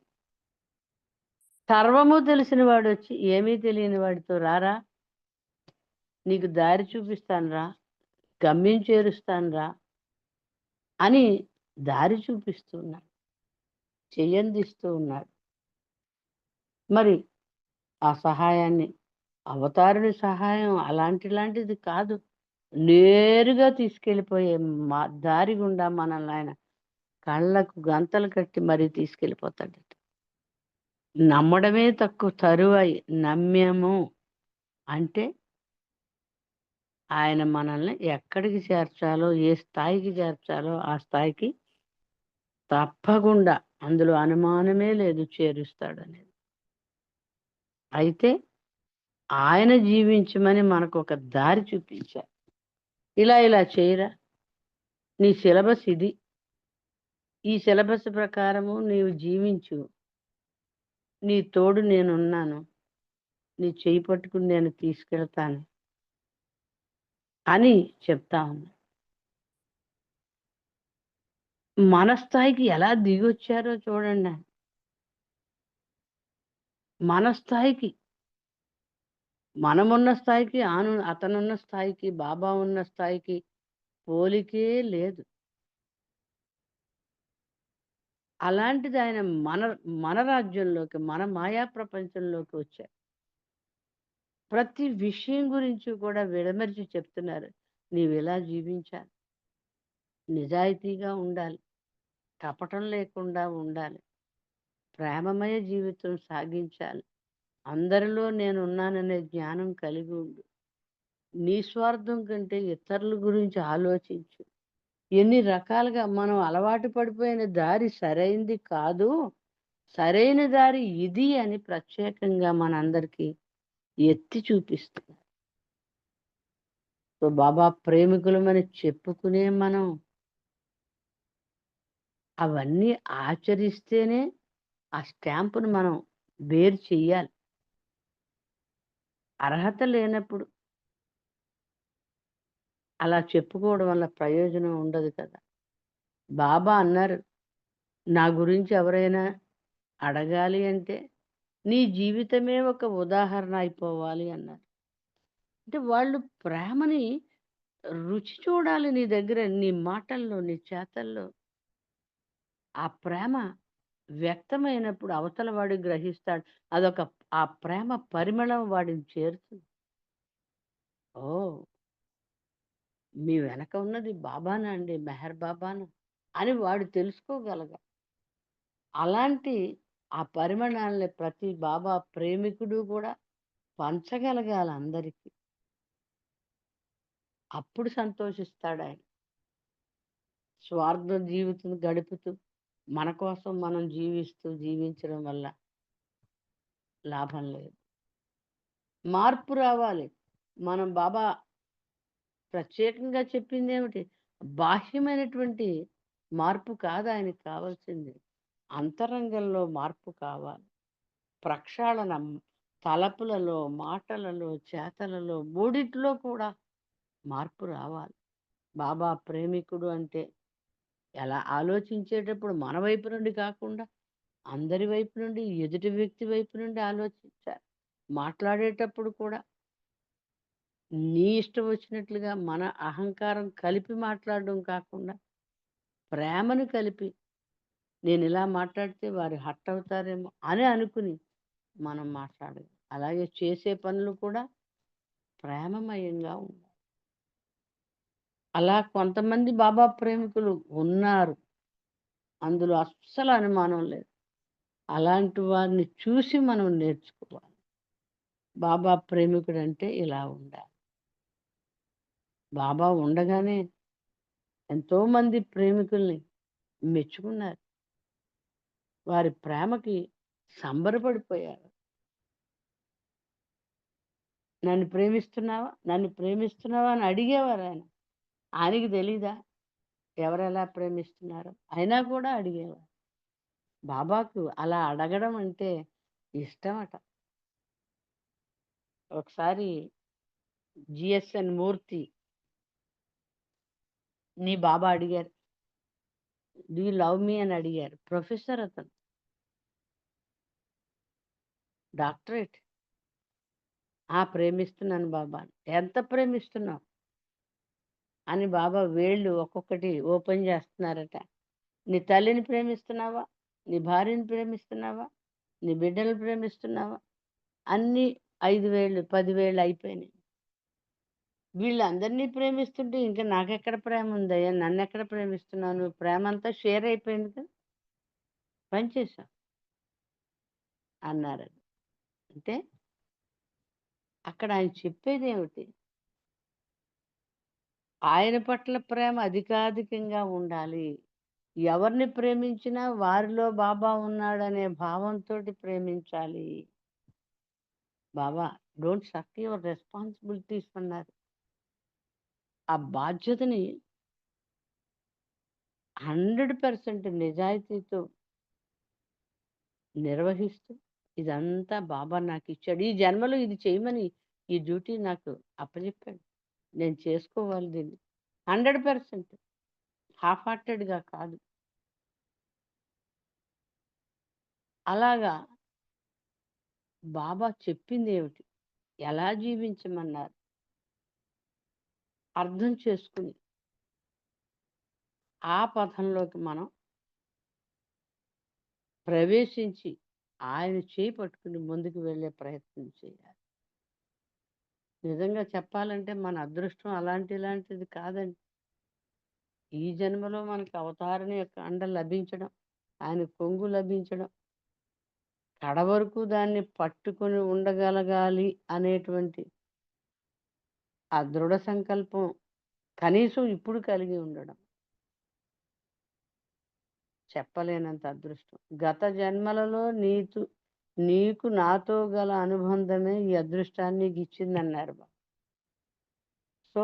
సర్వము తెలిసిన వాడు వచ్చి ఏమీ తెలియని వాడితో రారా, నీకు దారి చూపిస్తాను రా, గమ్యం చేరుస్తాను రా అని దారి చూపిస్తూ ఉన్నాడు, చెయ్యందిస్తూ ఉన్నాడు. మరి ఆ సహాయాన్ని, అవతారుని సహాయం అలాంటిది కాదు, నేరుగా తీసుకెళ్ళిపోయే మా దారి గుండా మనల్ని ఆయన కళ్ళకు గంతలు కట్టి మరీ తీసుకెళ్ళిపోతాడట. నమ్మడమే తక్కువ తరువాయి నమ్మాము అంటే ఆయన మనల్ని ఎక్కడికి చేర్చాలో, ఏ స్థాయికి చేర్చాలో ఆ స్థాయికి తప్పకుండా, అందులో అనుమానమే లేదు, చేరుస్తాడనేది. అయితే ఆయన జీవించమని మనకు ఒక దారి చూపించారు. ఇలా చేయరా, నీ సిలబస్ ఇది, ఈ సిలబస్ ప్రకారము నీవు జీవించు, నీ తోడు నేనున్నాను, నీ చేయి పట్టుకుని నేను తీసుకెళ్తాను అని చెప్తా ఉన్నా. మన స్థాయికి ఎలా దిగొచ్చారో చూడండి. మన స్థాయికి, మనమున్న స్థాయికి, అతనున్న స్థాయికి, బాబా ఉన్న స్థాయికి పోలికే లేదు. అలాంటిది ఆయన మన మన రాజ్యంలోకి, మన మాయా ప్రపంచంలోకి వచ్చారు. ప్రతి విషయం గురించి కూడా విడమరిచి చెప్తున్నారు. నీవెలా జీవించాలి, నిజాయితీగా ఉండాలి, కపటం లేకుండా ఉండాలి, ప్రేమమయ జీవితం సాగించాలి, అందరిలో నేనున్నాననే జ్ఞానం కలిగి ఉండు, నీ స్వార్థం కంటే ఇతరుల గురించి ఆలోచించు. ఎన్ని రకాలుగా మనం అలవాటు పడిపోయిన దారి సరైంది కాదు, సరైన దారి ఇది అని ప్రత్యేకంగా మనందరికీ ఎత్తి చూపిస్తున్నారు. సో బాబా ప్రేమికులమని చెప్పుకునే మనం అవన్నీ ఆచరిస్తేనే ఆ స్టాంపును మనం వేరు చెయ్యాలి. అర్హత లేనప్పుడు అలా చెప్పుకోవడం వల్ల ప్రయోజనం ఉండదు కదా. బాబా అన్నారు, నా గురించి ఎవరైనా అడగాలి అంటే నీ జీవితమే ఒక ఉదాహరణ అయిపోవాలి అన్నారు. అంటే వాళ్ళు ప్రేమని రుచి చూడాలి నీ దగ్గర, నీ మాటల్లో, నీ చేతల్లో. ఆ ప్రేమ వ్యక్తమైనప్పుడు అవతల వాడు గ్రహిస్తాడు. ఆ ప్రేమ పరిమళం వాడిని చేరుతుంది. ఓ, మీ వెనక ఉన్నది బాబానా అండి, మెహర్ బాబానా అని వాడు తెలుసుకోగలగాలి. అలాంటి ఆ పరిమళాలని ప్రతి బాబా ప్రేమికుడు కూడా పంచగలగాలి అందరికీ. అప్పుడు సంతోషిస్తాడు ఆయన. స్వార్థ జీవితం గడుపుతూ మన కోసం మనం జీవించడం వల్ల లాభం లేదు. మార్పు రావాలి. మనం బాబా ప్రత్యేకంగా చెప్పింది ఏమిటి? బాహ్యమైనటువంటి మార్పు కాదు ఆయనకి కావాల్సింది. అంతరంగంలో మార్పు కావాలి. ప్రక్షాళన తలపులలో, మాటలలో, చేతలలో మూడిట్లో కూడా మార్పు రావాలి. బాబా ప్రేమికుడు అంటే ఎలా ఆలోచించేటప్పుడు మన వైపు నుండి కాకుండా అందరి వైపు నుండి, ఎదుటి వ్యక్తి వైపు నుండి ఆలోచించాలి. మాట్లాడేటప్పుడు కూడా నీ ఇష్టం వచ్చినట్లుగా మన అహంకారం కలిపి మాట్లాడడం కాకుండా ప్రేమను కలిపి, నేను ఇలా మాట్లాడితే వారు హర్ట్ అవుతారేమో అని అనుకుని మనం మాట్లాడాలి. అలాగే చేసే పనులు కూడా ప్రేమమయంగా ఉండాలి. అలా కొంతమంది బాబా ప్రేమికులు ఉన్నారు, అందులో అస్సలు అనుమానం లేదు. అలాంటి వారిని చూసి మనం నేర్చుకోవాలి. బాబా ప్రేమికుడు అంటే ఇలా ఉండాలి. బాబా ఉండగానే ఎంతో మంది ప్రేమికుల్ని మెచ్చుకున్నారు. వారి ప్రేమకి సంబరపడిపోయారు. నన్ను ప్రేమిస్తున్నావా, నన్ను ప్రేమిస్తున్నావా అని అడిగేవారు ఆయన. ఆయనకి తెలీదా ఎవరెలా ప్రేమిస్తున్నారో? అయినా కూడా అడిగేవారు. బాబాకు అలా అడగడం అంటే ఇష్టమట. ఒకసారి జిఎస్ఎన్ మూర్తి నీ బాబా అడిగారు, డూ యూ లవ్ మీ అని అడిగారు. ప్రొఫెసర్ అతను, డాక్టరేట్. ప్రేమిస్తున్నాను బాబా. ఎంత ప్రేమిస్తున్నావు అని బాబా వేళ్ళు ఒక్కొక్కటి ఓపెన్ చేస్తున్నారట. నీ తల్లిని ప్రేమిస్తున్నావా, నీ భార్యని ప్రేమిస్తున్నావా, నీ బిడ్డలు ప్రేమిస్తున్నావా? అన్నీ 5 వేళ్ళు 10 వేళ్ళు అయిపోయినాయి. వీళ్ళందరినీ ప్రేమిస్తుంటే ఇంకా నాకెక్కడ ప్రేమ ఉందయ్యా, నన్ను ఎక్కడ ప్రేమిస్తున్నాను? ప్రేమ అంతా షేర్ అయిపోయింది కదా, పనిచేశాం అన్నారు. అంటే అక్కడ ఆయన చెప్పేది ఏమిటి? ఆయన పట్ల ప్రేమ అధికాధికంగా ఉండాలి. ఎవరిని ప్రేమించినా వారిలో బాబా ఉన్నాడనే భావంతోటి ప్రేమించాలి. బాబా డోంట్ సక్ యువర్ రెస్పాన్సిబిలిటీస్ అన్నారు. ఆ బాధ్యతని 100% నిజాయితీతో నిర్వహిస్తూ, ఇదంతా బాబా నాకు ఇచ్చాడు, ఈ జన్మలో ఇది చేయమని ఈ డ్యూటీ నాకు అప్పచెప్పాడు, నేను చేసుకోవాలి దీన్ని 100%, హాఫ్ హార్టెడ్గా కాదు. అలాగా బాబా చెప్పిందేమిటి? ఎలా జీవించమన్నారు? అర్థం చేసుకుని ఆ పథంలోకి మనం ప్రవేశించి ఆయన చేయి పట్టుకుని ముందుకు వెళ్ళే ప్రయత్నం చేయాలి. నిజంగా చెప్పాలంటే మన అదృష్టం ఇలాంటిది కాదండి. ఈ జన్మలో మనకు అవతారుని యొక్క అండ లభించడం, ఆయన కొంగు లభించడం, కడ వరకు దాన్ని పట్టుకొని ఉండగలగాలి అనేటువంటి ఆ దృఢ సంకల్పం కనీసం ఇప్పుడు కలిగి ఉండడం చెప్పలేనంత అదృష్టం. గత జన్మలలో నీకు నాతో గల అనుబంధమే ఈ అదృష్టాన్ని నీకు ఇచ్చిందన్నారు బాబా. సో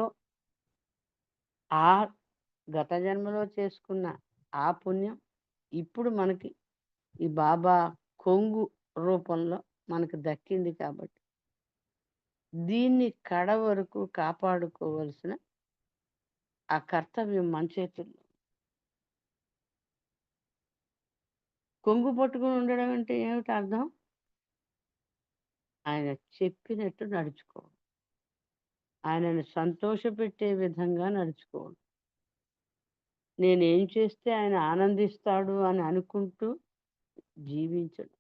ఆ గత జన్మలో చేసుకున్న ఆ పుణ్యం ఇప్పుడు మనకి ఈ బాబా కొంగు రూపంలో మనకు దక్కింది కాబట్టి దీన్ని కడ వరకు కాపాడుకోవలసిన ఆ కర్తవ్యం మన చేతుల్లో. కొంగు పట్టుకుని ఉండడం అంటే ఏమిటి అర్థం? ఆయన చెప్పినట్టు నడుచుకోవడం, ఆయనను సంతోషపెట్టే విధంగా నడుచుకోవడం, నేనేం చేస్తే ఆయన ఆనందిస్తాడు అని అనుకుంటూ జీవించడం.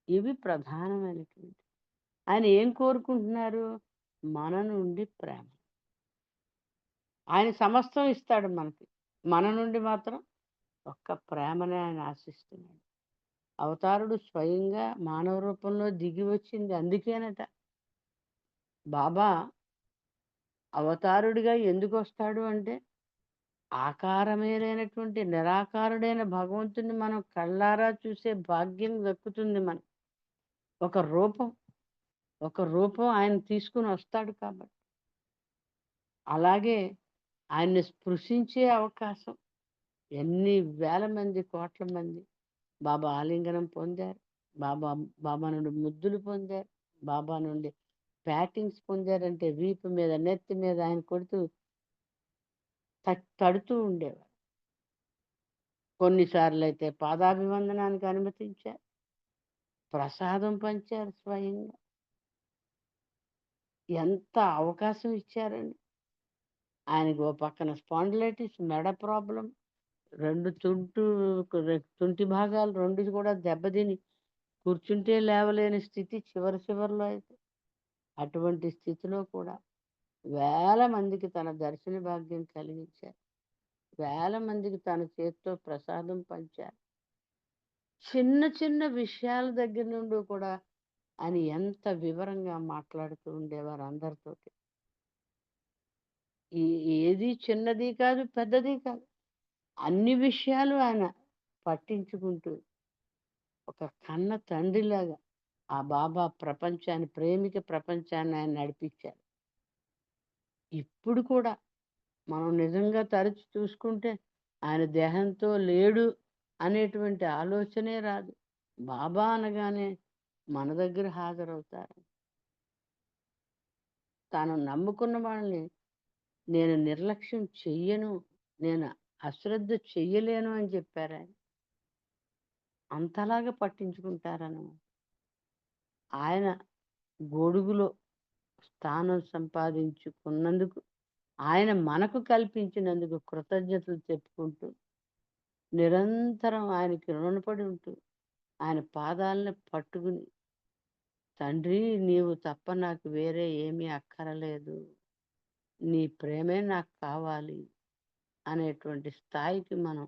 ఇవి ప్రధానమైనటువంటి. ఆయన ఏం కోరుకుంటున్నారు? మన నుండి ప్రేమ. ఆయన సమస్తం ఇస్తాడు మనకి, మన నుండి మాత్రం ఒక్క ప్రేమనే ఆయన ఆశిస్తున్నాడు. అవతారుడు స్వయంగా మానవ రూపంలో దిగి వచ్చింది అందుకేనట. బాబా అవతారుడిగా ఎందుకు వస్తాడు అంటే ఆకారమే లేనటువంటి నిరాకారుడైన భగవంతుని మనం కళ్ళారా చూసే భాగ్యం దక్కుతుంది మనకు. ఒక రూపం ఆయన తీసుకుని వస్తాడు కాబట్టి. అలాగే ఆయన్ని స్పృశించే అవకాశం ఎన్ని వేల మంది, కోట్ల మంది బాబా ఆలింగనం పొందారు, బాబా నుండి ముద్దులు పొందారు, బాబా నుండి ప్యాటింగ్స్ పొందారంటే వీపు మీద, నెత్తి మీద ఆయన కొడుతూ తడుతూ ఉండేవారు. కొన్నిసార్లు అయితే పాదాభివందనానికి అనుమతించారు, ప్రసాదం పంచారు స్వయంగా. ఎంత అవకాశం ఇచ్చారండి. ఆయనకు ఓ పక్కన స్పాండిలైటిస్, మెడ ప్రాబ్లం, తుంటి భాగాలు రెండు కూడా దెబ్బతిని కూర్చుంటే లేవలేని స్థితి చివరిలో అయితే. అటువంటి స్థితిలో కూడా వేల మందికి తన దర్శన భాగ్యం కలిగించారు, వేల మందికి తన చేతితో ప్రసాదం పంచారు. చిన్న చిన్న విషయాల దగ్గర నుండి కూడా ఆయన ఎంత వివరంగా మాట్లాడుతూ ఉండేవారు అందరితోటి. ఏది చిన్నది కాదు, పెద్దది కాదు, అన్ని విషయాలు ఆయన పట్టించుకుంటూ ఒక కన్న తండ్రిలాగా ఆ బాబా ప్రపంచాన్ని ఆయన నడిపించారు. ఇప్పుడు కూడా మనం నిజంగా తరచి చూసుకుంటే ఆయన దేహంతో లేడు అనేటువంటి ఆలోచనే రాదు. బాబా అనగానే మన దగ్గర హాజరవుతారు. తాను నమ్ముకున్న వాళ్ళని నేను నిర్లక్ష్యం చెయ్యను, నేను అశ్రద్ధ చెయ్యలేను అని చెప్పారు ఆయన. అంతలాగా పట్టించుకుంటారన్నమాట. ఆయన గొడుగులో స్థానం సంపాదించుకున్నందుకు, ఆయన మనకు కల్పించినందుకు కృతజ్ఞతలు చెప్పుకుంటూ నిరంతరం ఆయనకి రుణపడి ఉంటూ ఆయన పాదాలను పట్టుకుని, తండ్రి నీవు తప్ప నాకు వేరే ఏమీ అక్కరలేదు, నీ ప్రేమే నాకు కావాలి అనేటువంటి స్థాయికి మనం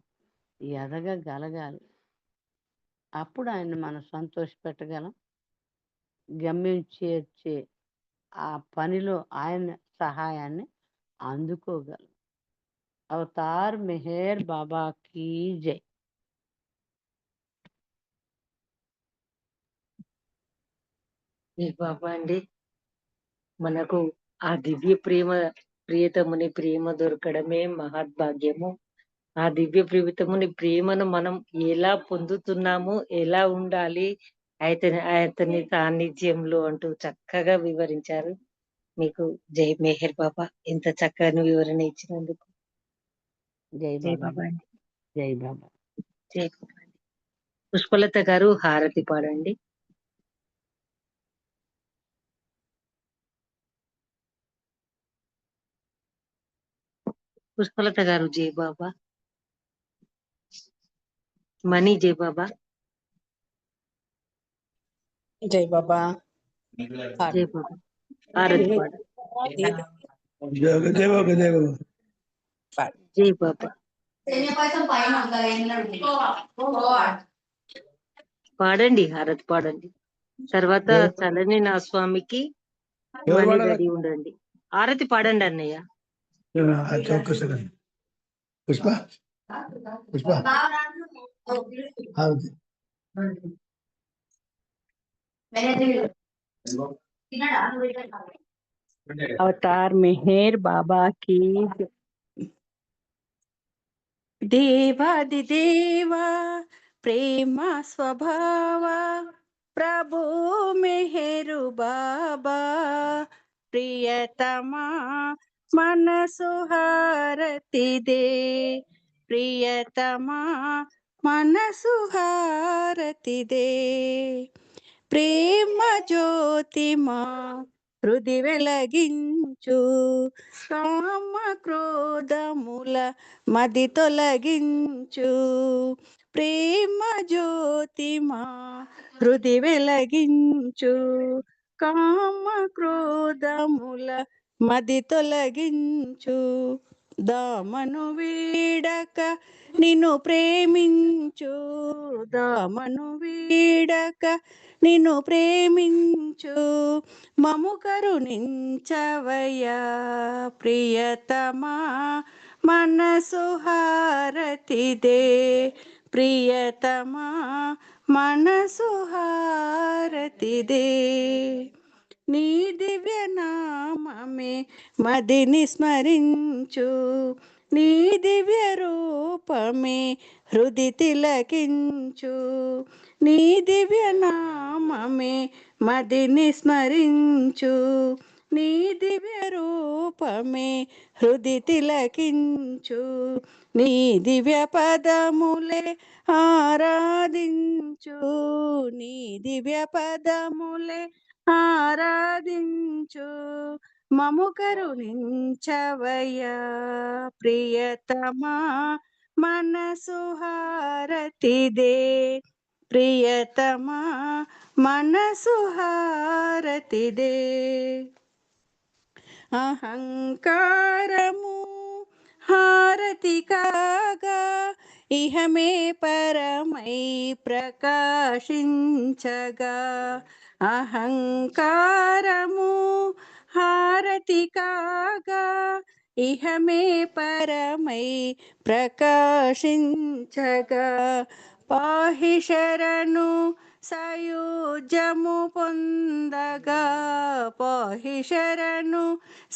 ఎదగగలగాలి. అప్పుడు ఆయన మనం సంతోషపెట్టగలం, గమ్యం చేర్చే ఆ పనిలో ఆయన సహాయాన్ని అందుకోగలం. అవతార్ మెహర్ బాబా కీ జై. బాబా అండి, మనకు ఆ దివ్య ప్రియతముని ప్రేమ దొరకడమే మహద్భాగ్యము. ఆ దివ్య ప్రియతముని ప్రేమను మనం ఎలా పొందుతున్నాము, ఎలా ఉండాలి అతని సాన్నిధ్యంలో అంటూ చక్కగా వివరించారు. మీకు జై మెహర్ బాబా, ఇంత చక్కని వివరణ ఇచ్చినందుకు. జై జై బాబా, బాబా అండి. జై బాబా. జై బాబా. పుష్పలత గారు హారతి పాడండి. పుష్పలత గారు జై బాబా. మణి జై బాబా. జై బాబా. జై బాబా. హారతి పాడండి. జై బాబా. పాడండి, హారతి పాడండి. తర్వాత చలని నా స్వామికి మణి రెడీ ఉండండి. హారతి పాడండి అన్నయ్య. పుష్ప పుష్ప अवतार मेहर बाबा की देवादिदेवा प्रेम स्वभाव प्रभु मेहरु बाबा प्रियतमा मनसु हारति दे प्रियतमा मनसु हारति दे ప్రేమ జ్యోతి మా హృది వెలగించు కామ క్రోధముల మది తొలగించు ప్రేమ జ్యోతి మా హృది వెలగించు కామ క్రోధముల మది తొలగించు దామను వీడక నిన్ను ప్రేమించు దామను వీడక నిన్ను ప్రేమించు మము కరుణించవయ్యా ప్రియతమా మనసు హారతిదే ప్రియతమా మనసు హారతిదే నీ దివ్య నామమే మదిని స్మరించు నీ దివ్య రూపమే హృది తిలకించు నీ దివ్య నామమే మదిని స్మరించు నీ దివ్య రూపమే హృది తిలకించు నీ దివ్య పదములే ఆరాధించు నీ దివ్య పదములే ఆరాధించు మము కరుణించవయ్యా ప్రియతమా మనసు హారతిదే ప్రియతమా మనసు హారతిదే అహంకారము హారతి కాగా ఇహమే పరమై ప్రకాశించగా అహంకారము హారతి కాగా ఇహమే పరమై ప్రకాశించగా పాహి శరణు సయుజము పొందగా పాహి శరణు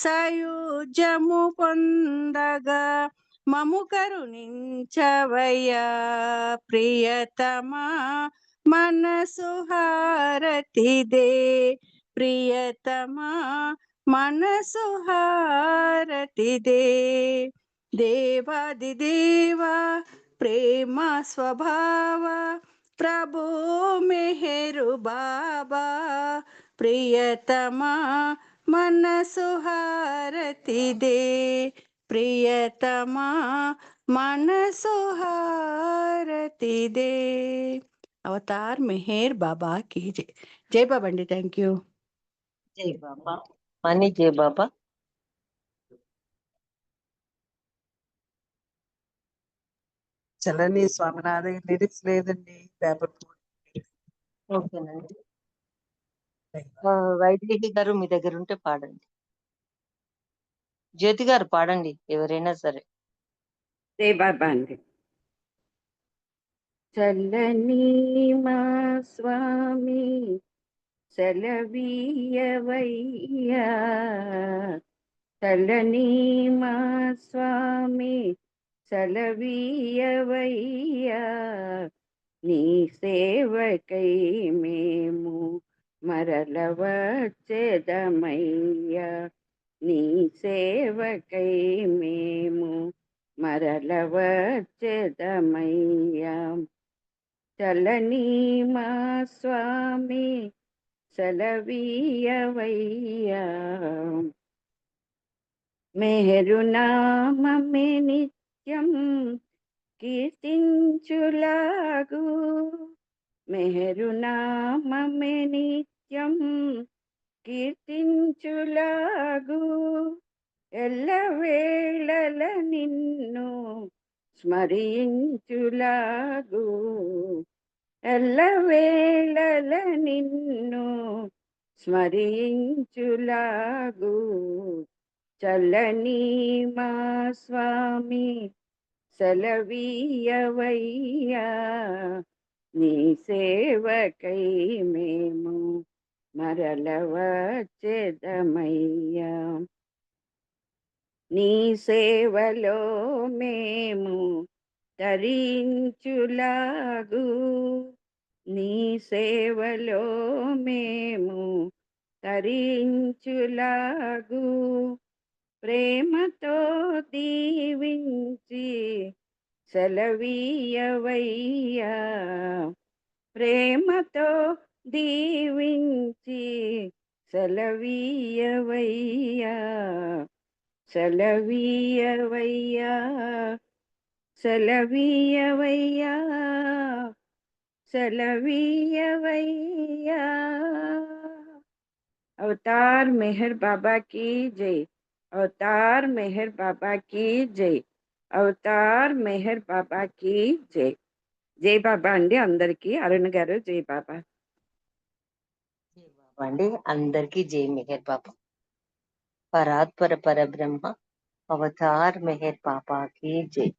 సయుజము పొందగా మము కరుణించవయ్యా ప్రియతమా మనసు హారతిదే ప్రియతమా మనసు హారతిదే దేవాది దేవా ప్రేమ స్వభావ ప్రభు మెహరు బాబా ప్రియతమా మనసు హారతిదే ప్రియతమా మనసు హారతిదే అవతార్ మెహర్ బాబా की जय जय बाबा अंडी थैंक यू జై బాబా. మణి జై బాబా. చలని స్వామినాథ లిరిక్స్ లేదండి పేపర్. ఓకేనండి. వైదేహి గారు మీ దగ్గర ఉంటే పాడండి. జ్యోతి గారు పాడండి, ఎవరైనా సరే. జై బాబా అండి. చల్లని మా స్వామి సెలవీయవయ్యా చల్లని మా స్వామి సెలవీయవయ్యా నీ సేవకై మేము మరల వచ్చేదమయ్యా నీ సేవకై మేము మరల వచ్చేదమయ్యా చలని మా స్వామి సెలవీయవయ్యా మెహరునామమే నిత్యం కీర్తించులాగు మెహరునామమే నిత్యం కీర్తించులాగు ఎల్లవేళల నిన్ను స్మరించులాగు ఎల్లవేళల నిన్ను స్మరించులాగు చల్లని మా స్వామి సెలవీయవయ్యా నీ సేవకై మేము మరల వచ్చెదమయ్యా నీ సేవలో మేము తరించులాగు నీ సేవలో మేము తరించులాగు ప్రేమతో దీవించి సెలవీయవయ్యా ప్రేమతో దీవించి సెలవీయవయ్యా సెలవీయవయ్యా సెలవీయవయ్యా సెలవీయవయ్యా अवतार मेहर बाबा की जय अवतार मेहर बाबा की जय అవతార్ మెహర్ బాబా की జై జై బాబా అండి అందరికీ అరుణ్ గారు జై బాబా జై బాబా అండి అందరికీ జై మెహర్ బాబా పరాత్పర పరబ్రహ్మ అవతార్ మెహర్ బాబా की జై